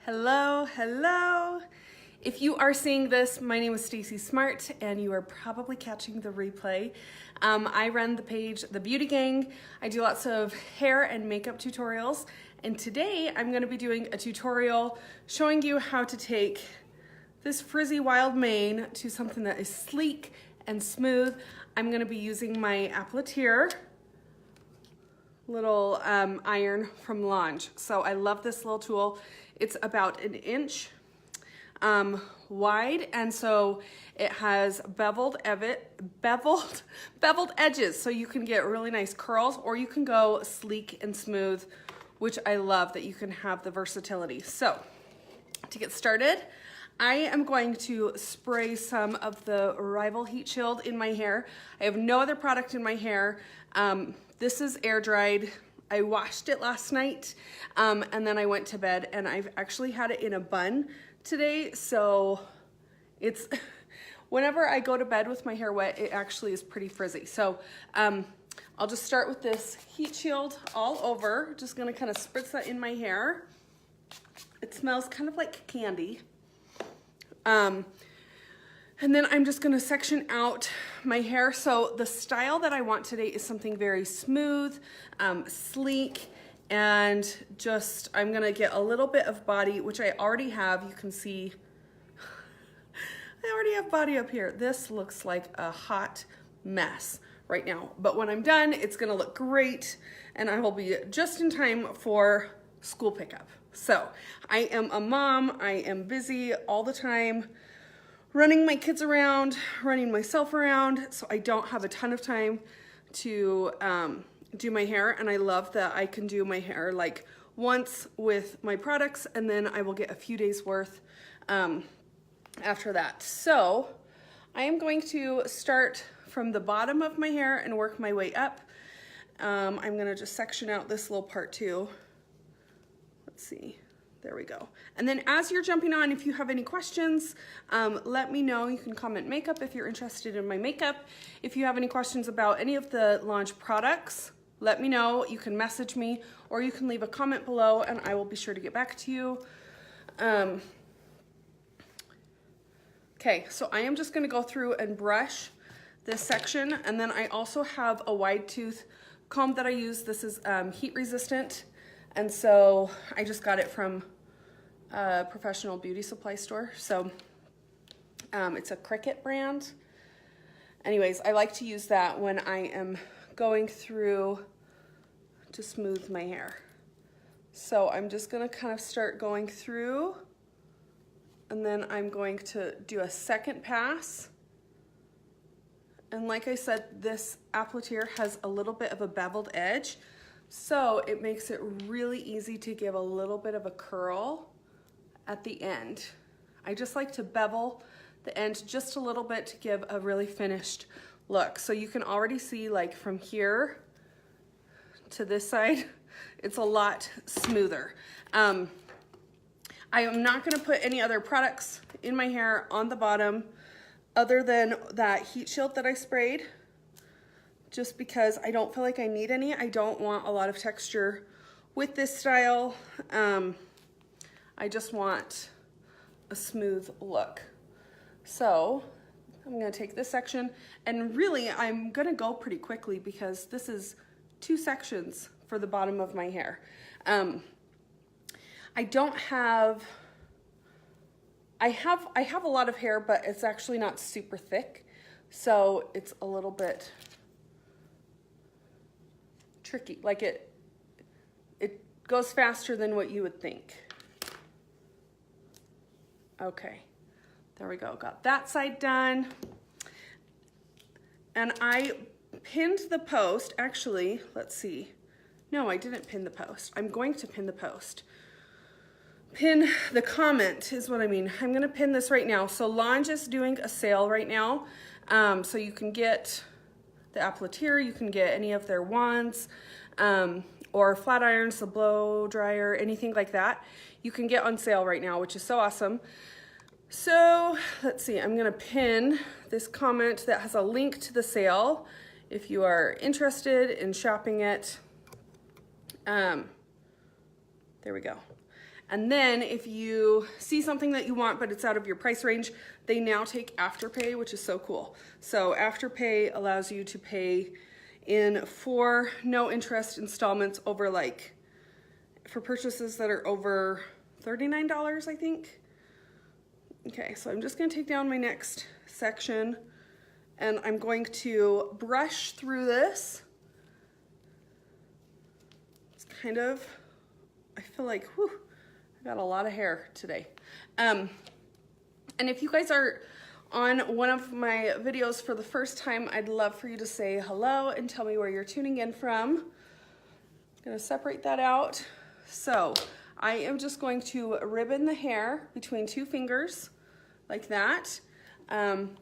Hello, hello. If you are seeing this, my name is Stacy Smart and you are probably catching the replay. I run the page, The Beauty Gang. I do lots of hair and makeup tutorials. And today I'm gonna be doing a tutorial showing you how to take this frizzy wild mane to something that is sleek and smooth. I'm gonna be using my appliateur little iron from Lange. So I love this little tool. It's about 1 inch wide, and so it has beveled edges, so you can get really nice curls, or you can go sleek and smooth, which I love that you can have the versatility. So to get started, I am going to spray some of the Rival Heat Shield in my hair. I have no other product in my hair. This is air dried. I washed it last night and then I went to bed, and I've actually had it in a bun today. So it's, whenever I go to bed with my hair wet, it actually is pretty frizzy. So I'll just start with this heat shield all over. Just gonna kind of spritz that in my hair. It smells kind of like candy. And then I'm just gonna section out my hair. So the style that I want today is something very smooth, sleek, and just, I'm gonna get a little bit of body, which I already have. You can see, I already have body up here. This looks like a hot mess right now, but when I'm done, it's gonna look great, and I will be just in time for school pickup. So I am a mom, I am busy all the time, running my kids around, running myself around, so I don't have a ton of time to do my hair, and I love that I can do my hair like once with my products, and then I will get a few days worth after that. So I am going to start from the bottom of my hair and work my way up. I'm gonna just section out this little part too. Let's see. There we go. And then as you're jumping on, if you have any questions, let me know. You can comment makeup if you're interested in my makeup. If you have any questions about any of the Lange products, let me know. You can message me, or you can leave a comment below and I will be sure to get back to you. Okay, so I am just gonna go through and brush this section, and then I also have a wide tooth comb that I use. This is heat resistant. And so I just got it from a professional beauty supply store. So it's a Cricut brand. Anyways, I like to use that when I am going through to smooth my hair. So I'm just gonna kind of start going through, and then I'm going to do a second pass. And like I said, this appliateur has a little bit of a beveled edge, so it makes it really easy to give a little bit of a curl at the end. I just like to bevel the end just a little bit to give a really finished look. So you can already see, like, from here to this side, it's a lot smoother. I am not gonna put any other products in my hair on the bottom other than that heat shield that I sprayed, just because I don't feel like I need any. I don't want a lot of texture with this style. I just want a smooth look. So I'm gonna take this section, and really I'm gonna go pretty quickly because this is 2 sections for the bottom of my hair. I don't have, I have a lot of hair, but it's actually not super thick. So it's a little bit tricky. Like it goes faster than what you would think. Okay, there we go. Got that side done. And I pinned the post. Actually, let's see. No, I didn't pin the post. I'm going to pin the post. Pin the comment is what I mean. I'm gonna pin this right now. So Lange is doing a sale right now. So you can get the appliateur, you can get any of their wands, or flat irons, the blow dryer, anything like that. You can get on sale right now, which is so awesome. So let's see, I'm gonna pin this comment that has a link to the sale if you are interested in shopping it. There we go. And then if you see something that you want, but it's out of your price range, they now take Afterpay, which is so cool. So Afterpay allows you to pay in 4 no interest installments over, like, for purchases that are over $39, I think. Okay, so I'm just gonna take down my next section and I'm going to brush through this. It's kind of, I feel like, whew, I got a lot of hair today. And if you guys are on one of my videos for the first time, I'd love for you to say hello and tell me where you're tuning in from. I'm gonna separate that out. So I am just going to ribbon the hair between 2 fingers like that. I'm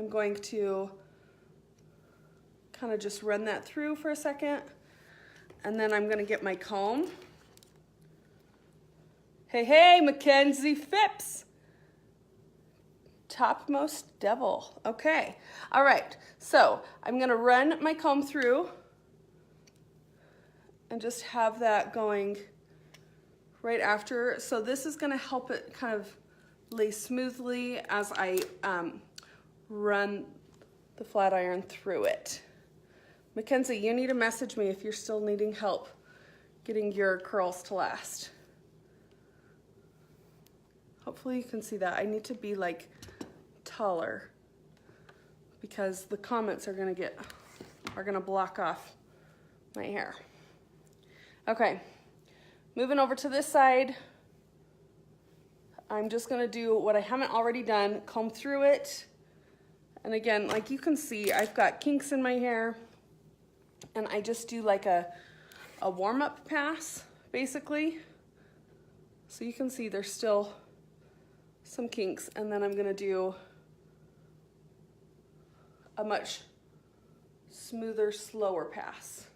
going to kind of just run that through for a second. And then I'm gonna get my comb. Hey, hey, Mackenzie Phipps. Topmost devil. Okay. All right. So I'm going to run my comb through and just have that going right after. So this is going to help it kind of lay smoothly as I run the flat iron through it. Mackenzie, you need to message me if you're still needing help getting your curls to last. Hopefully you can see that. I need to be like taller because the comments are gonna block off my hair. Okay, moving over to this side. I'm just gonna do what I haven't already done, comb through it. And again, like you can see, I've got kinks in my hair and I just do like a warm-up pass, basically. So you can see there's still some kinks, and then I'm gonna do a much smoother, slower pass.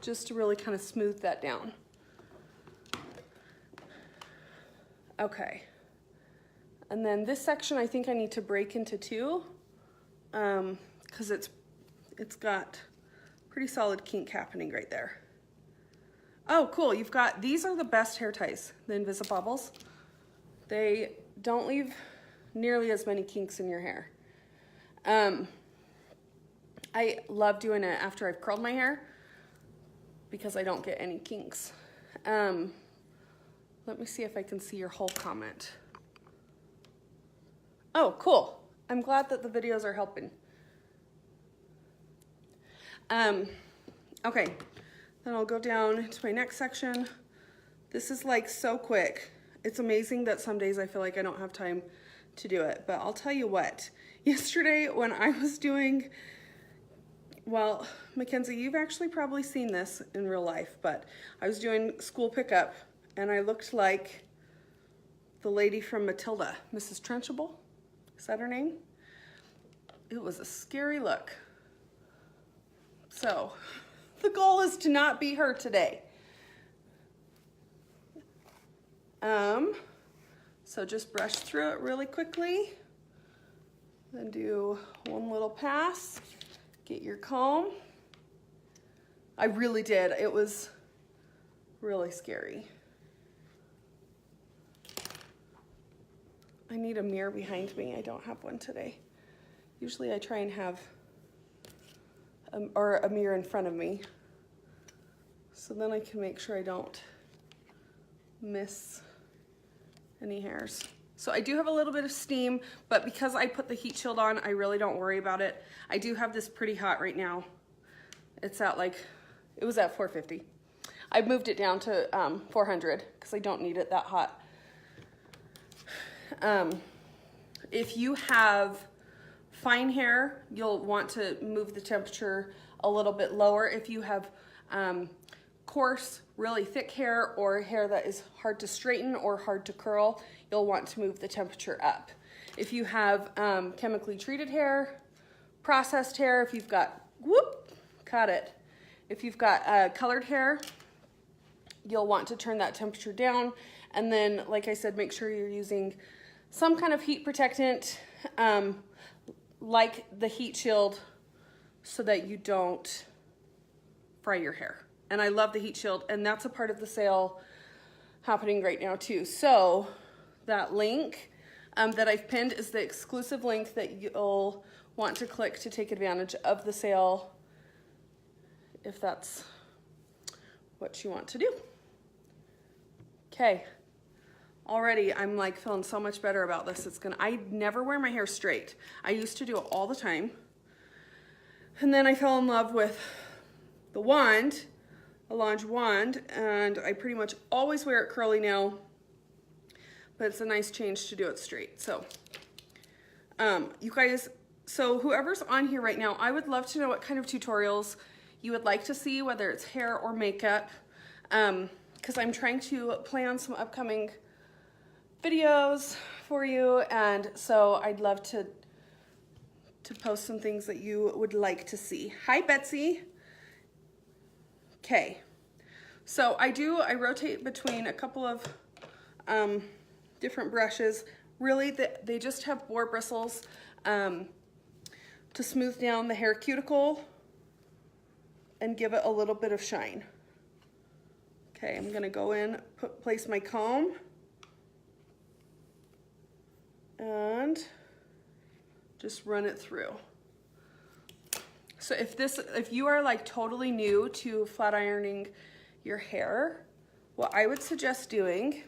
Just to really kind of smooth that down. Okay. And then this section I think I need to break into 2 because it's got pretty solid kink happening right there. Oh, cool. You've got, these are the best hair ties, the Invisibobbles. They don't leave nearly as many kinks in your hair. I love doing it after I've curled my hair because I don't get any kinks. Let me see if I can see your whole comment. Oh, cool. I'm glad that the videos are helping. Okay. Then I'll go down to my next section. This is like so quick. It's amazing that some days I feel like I don't have time to do it, but I'll tell you what, yesterday when I was doing, well, Mackenzie, you've actually probably seen this in real life, but I was doing school pickup and I looked like the lady from Matilda, Mrs. Trunchbull, is that her name? It was a scary look. So, the goal is to not be her today. So just brush through it really quickly. Then do one little pass. Get your comb. I really did. It was really scary. I need a mirror behind me. I don't have one today. Usually I try and have or a mirror in front of me, so then I can make sure I don't miss any hairs. So I do have a little bit of steam, but because I put the heat shield on, I really don't worry about it. I do have this pretty hot right now. It's at like, it was at 450. I moved it down to 400 because I don't need it that hot. If you have fine hair, you'll want to move the temperature a little bit lower. If you have coarse, really thick hair or hair that is hard to straighten or hard to curl, you'll want to move the temperature up. If you have chemically treated hair, processed hair, if you've got, whoop, caught it. If you've got colored hair, you'll want to turn that temperature down. And then, like I said, make sure you're using some kind of heat protectant, like the heat shield, so that you don't fry your hair. And I love the heat shield, and that's a part of the sale happening right now too. So that link that I've pinned is the exclusive link that you'll want to click to take advantage of the sale if that's what you want to do. Okay, already I'm like feeling so much better about this. I never wear my hair straight. I used to do it all the time. And then I fell in love with the wand, a Lange wand, and I pretty much always wear it curly now, but it's a nice change to do it straight. So you guys, so whoever's on here right now, I would love to know what kind of tutorials you would like to see, whether it's hair or makeup, because I'm trying to plan some upcoming videos for you, and so I'd love to post some things that you would like to see. Hi, Betsy. Okay, so I rotate between a couple of different brushes. Really, they just have boar bristles to smooth down the hair cuticle and give it a little bit of shine. Okay, I'm gonna go in, place my comb, and just run it through. So if you are like totally new to flat ironing your hair, what I would suggest doing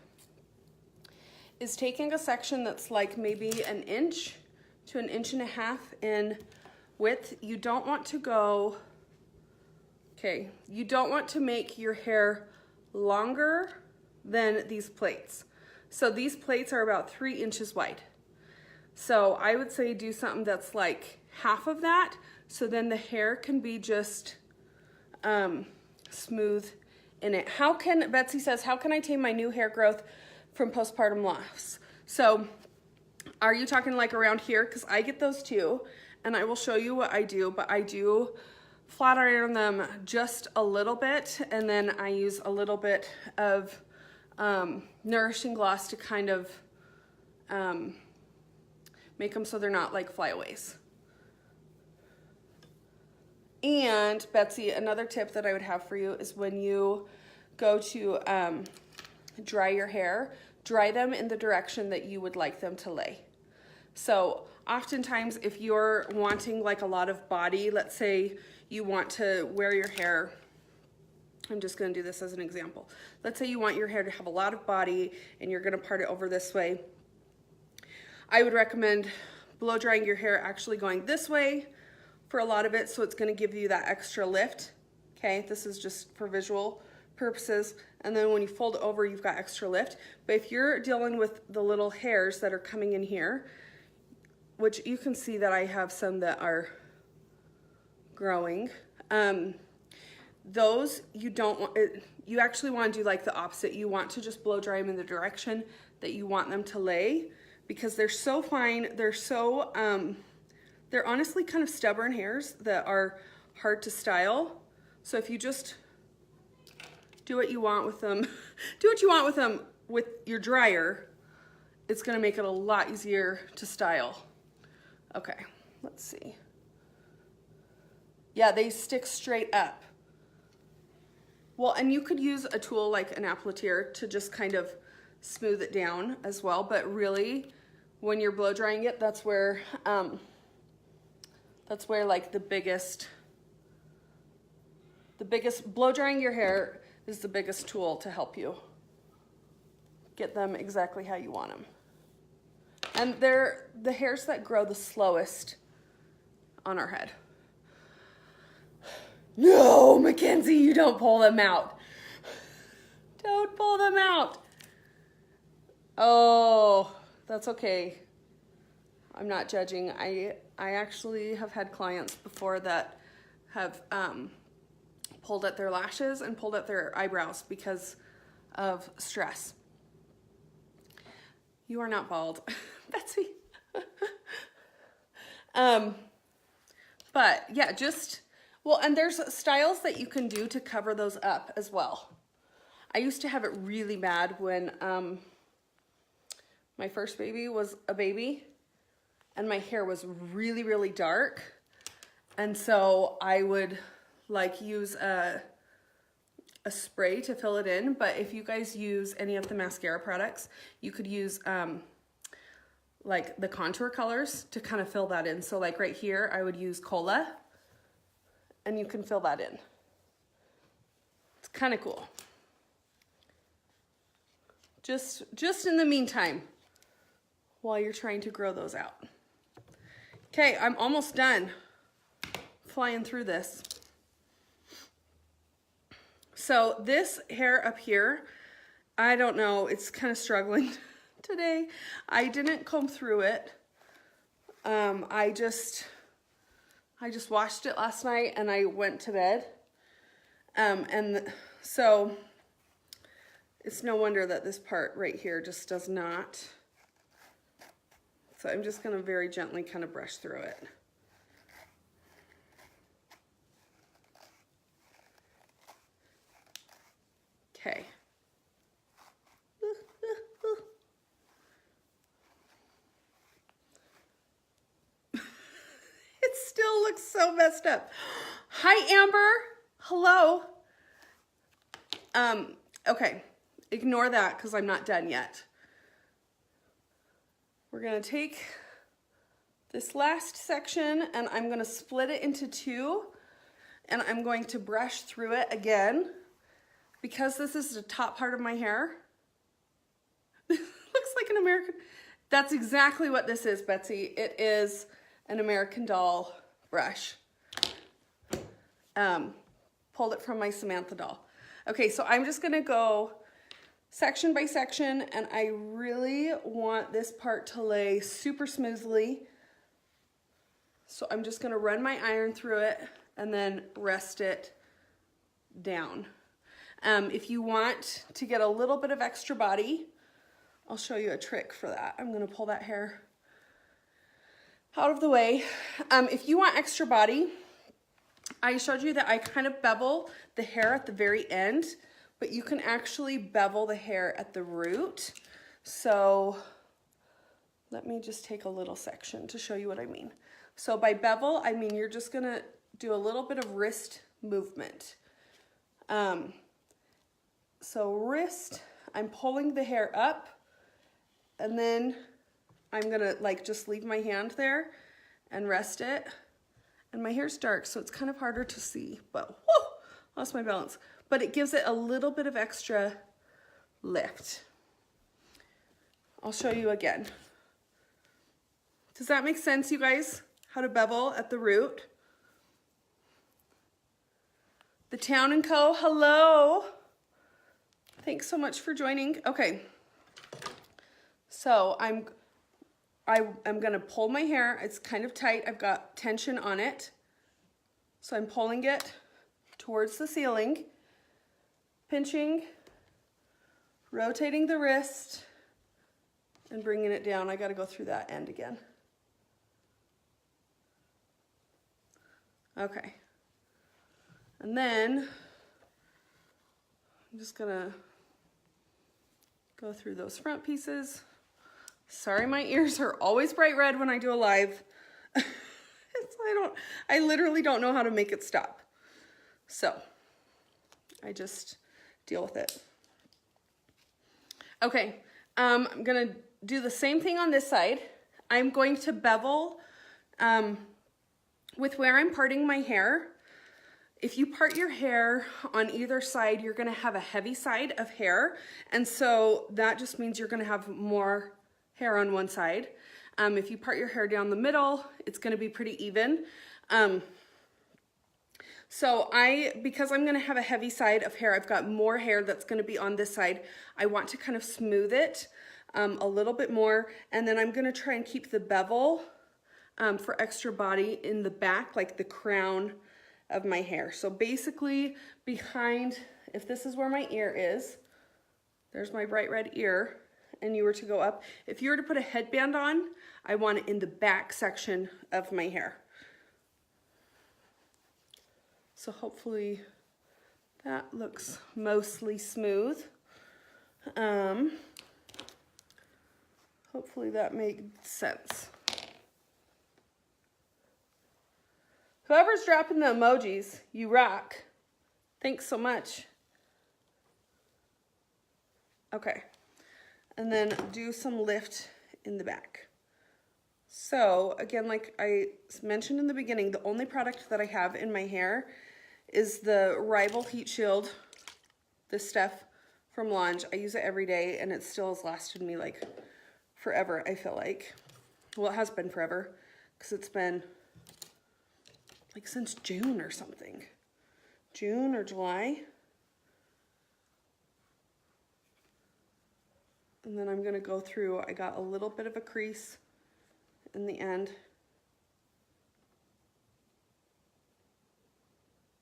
is taking a section that's like maybe an inch to an inch and a half in width. You don't want to go, okay, you don't want to make your hair longer than these plates. So these plates are about 3 inches wide. So I would say do something that's like half of that, so then the hair can be just smooth in it. Betsy says, how can I tame my new hair growth from postpartum loss? So are you talking like around here? Because I get those too, and I will show you what I do, but I do flat iron them just a little bit, and then I use a little bit of nourishing gloss to kind of make them so they're not like flyaways. And Betsy, another tip that I would have for you is when you go to dry your hair, dry them in the direction that you would like them to lay. So oftentimes if you're wanting like a lot of body, let's say you want to wear your hair, I'm just gonna do this as an example. Let's say you want your hair to have a lot of body and you're gonna part it over this way. I would recommend blow drying your hair actually going this way for a lot of it, so it's gonna give you that extra lift. Okay, this is just for visual purposes. And then when you fold it over, you've got extra lift. But if you're dealing with the little hairs that are coming in here, which you can see that I have some that are growing, those you don't want, you actually want to do like the opposite. You want to just blow dry them in the direction that you want them to lay, because they're so fine, they're so, they're honestly kind of stubborn hairs that are hard to style. So if you just do what you want with them, with your dryer, it's gonna make it a lot easier to style. Okay, let's see. Yeah, they stick straight up. Well, and you could use a tool like an appliateur to just kind of smooth it down as well, but really when you're blow drying it, that's where like the biggest blow drying your hair is the biggest tool to help you get them exactly how you want them. And they're the hairs that grow the slowest on our head. No, Mackenzie, you don't pull them out. Don't pull them out. Oh, that's okay. I'm not judging. I actually have had clients before that have pulled at their lashes and pulled at their eyebrows because of stress. You are not bald, Betsy. But yeah, well, and there's styles that you can do to cover those up as well. I used to have it really bad when my first baby was a baby and my hair was really, really dark. And so I would like use a spray to fill it in, but if you guys use any of the mascara products, you could use like the contour colors to kind of fill that in. So like right here, I would use Cola, and you can fill that in. It's kind of cool. Just in the meantime, while you're trying to grow those out. Okay, I'm almost done flying through this. So this hair up here, I don't know, it's kind of struggling today. I didn't comb through it. I just washed it last night and I went to bed. So it's no wonder that this part right here just does not. So I'm just gonna very gently kind of brush through it. Okay. It still looks so messed up. Hi, Amber. Hello. Okay. Ignore that because I'm not done yet. We're gonna take this last section and I'm gonna split it into two, and I'm going to brush through it again because this is the top part of my hair. Looks like an American. That's exactly what this is, Betsy. It is an American Doll brush. Pulled it from my Samantha doll. Okay, so I'm just gonna go section by section, and I really want this part to lay super smoothly. So I'm just gonna run my iron through it and then rest it down. If you want to get a little bit of extra body, I'll show you a trick for that. I'm gonna pull that hair out of the way. If you want extra body, I showed you that I kind of bevel the hair at the very end, but you can actually bevel the hair at the root. So let me just take a little section to show you what I mean. So by bevel, I mean you're just gonna do a little bit of wrist movement. So wrist, I'm pulling the hair up, and then I'm gonna like just leave my hand there and rest it. And my hair's dark, so it's kind of harder to see, but whoo, lost my balance. But it gives it a little bit of extra lift. I'll show you again. Does that make sense, you guys? How to bevel at the root? The Town & Co., hello. Thanks so much for joining. Okay, so I'm gonna pull my hair. It's kind of tight. I've got tension on it. So I'm pulling it towards the ceiling, pinching, rotating the wrist, and bringing it down. I gotta go through that end again. Okay. And then I'm just gonna go through those front pieces. Sorry, my ears are always bright red when I do a live. I literally don't know how to make it stop. So I just deal with it. Okay, I'm gonna do the same thing on this side. I'm going to bevel with where I'm parting my hair. If you part your hair on either side, you're gonna have a heavy side of hair. And so that just means you're gonna have more hair on one side. If you part your hair down the middle, it's gonna be pretty even. So because I'm gonna have a heavy side of hair, I've got more hair that's gonna be on this side. I want to kind of smooth it a little bit more. And then I'm gonna try and keep the bevel for extra body in the back, like the crown of my hair. So basically behind, if this is where my ear is, there's my bright red ear, and you were to go up. If you were to put a headband on, I want it in the back section of my hair. So hopefully that looks mostly smooth. Hopefully that made sense. Whoever's dropping the emojis, you rock. Thanks so much. Okay, and then do some lift in the back. So again, like I mentioned in the beginning, the only product that I have in my hair is the Rival Heat Shield, this stuff from Lange. I use it every day and it still has lasted me like forever, I feel like. Well, it has been forever because it's been like since June or something. June or July. And then I'm gonna go through, I got a little bit of a crease in the end.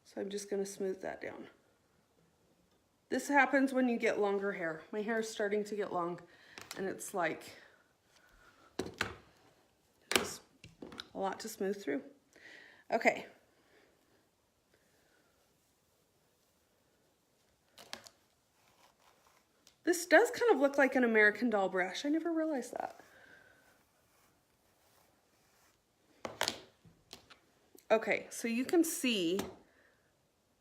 So I'm just gonna smooth that down. This happens when you get longer hair. My hair is starting to get long and it's like, just a lot to smooth through. Okay. This does kind of look like an American Doll brush. I never realized that. Okay, so you can see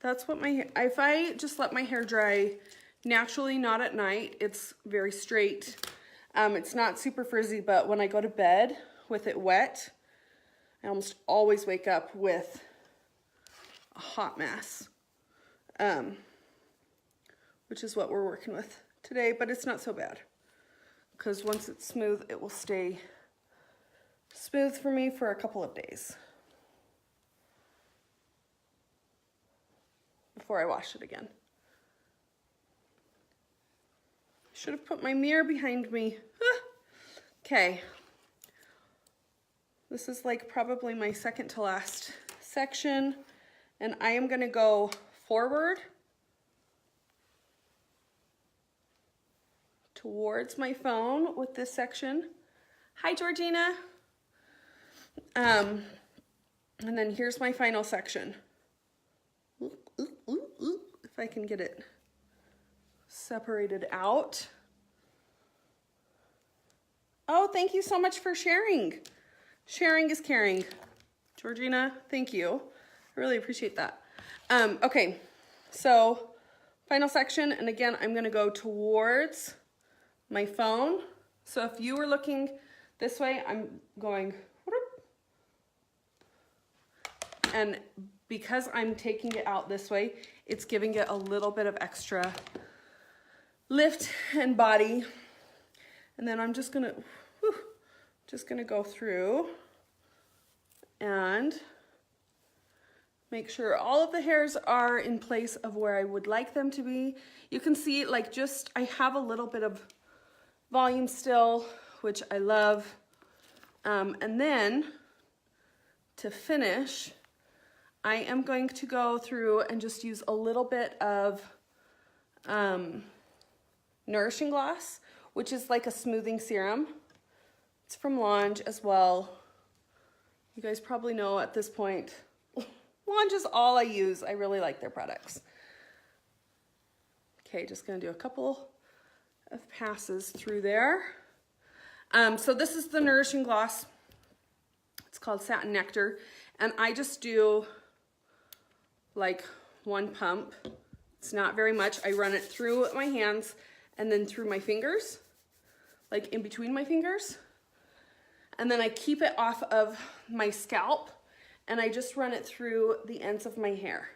that's what my, if I just let my hair dry naturally, not at night, it's very straight. It's not super frizzy, but when I go to bed with it wet, I almost always wake up with a hot mess, which is what we're working with today, but it's not so bad because once it's smooth, it will stay smooth for me for a couple of days before I wash it again. Should have put my mirror behind me. Okay. This is like probably my second to last section, and I am gonna go forward towards my phone with this section. Hi, Georgina. And then here's my final section. If I can get it separated out. Oh, thank you so much for sharing. Sharing is caring. Georgina, thank you. I really appreciate that. Okay, so final section, and again, I'm gonna go towards my phone. So if you were looking this way, I'm going, and because I'm taking it out this way, it's giving it a little bit of extra lift and body. And then I'm just gonna go through and make sure all of the hairs are in place of where I would like them to be. You can see like just, I have a little bit of volume still, which I love. And then to finish, I am going to go through and just use a little bit of Nourishing Gloss, which is like a smoothing serum. It's from Lange as well. You guys probably know at this point, Lange is all I use. I really like their products. Okay, just gonna do a couple of passes through there. So this is the Nourishing Gloss. It's called Satin Nectar. And I just do like one pump. It's not very much. I run it through my hands and then through my fingers, like in between my fingers. And then I keep it off of my scalp and I just run it through the ends of my hair.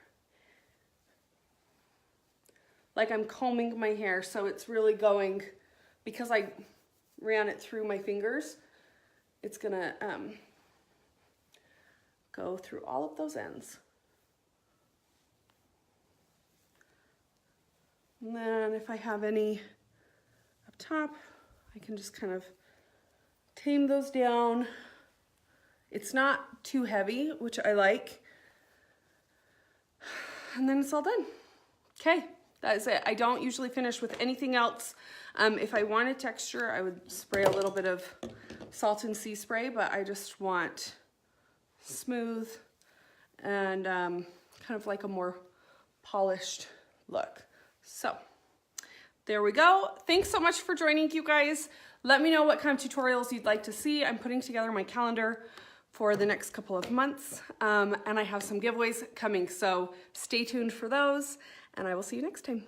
Like I'm combing my hair, so it's really going, because I ran it through my fingers, it's gonna go through all of those ends. And then if I have any up top, I can just kind of tame those down. It's not too heavy, which I like. And then it's all done. Okay, that is it. I don't usually finish with anything else. If I wanted texture, I would spray a little bit of Salt and Sea spray, but I just want smooth and kind of like a more polished look. So there we go. Thanks so much for joining, you guys. Let me know what kind of tutorials you'd like to see. I'm putting together my calendar for the next couple of months, and I have some giveaways coming, so stay tuned for those, and I will see you next time.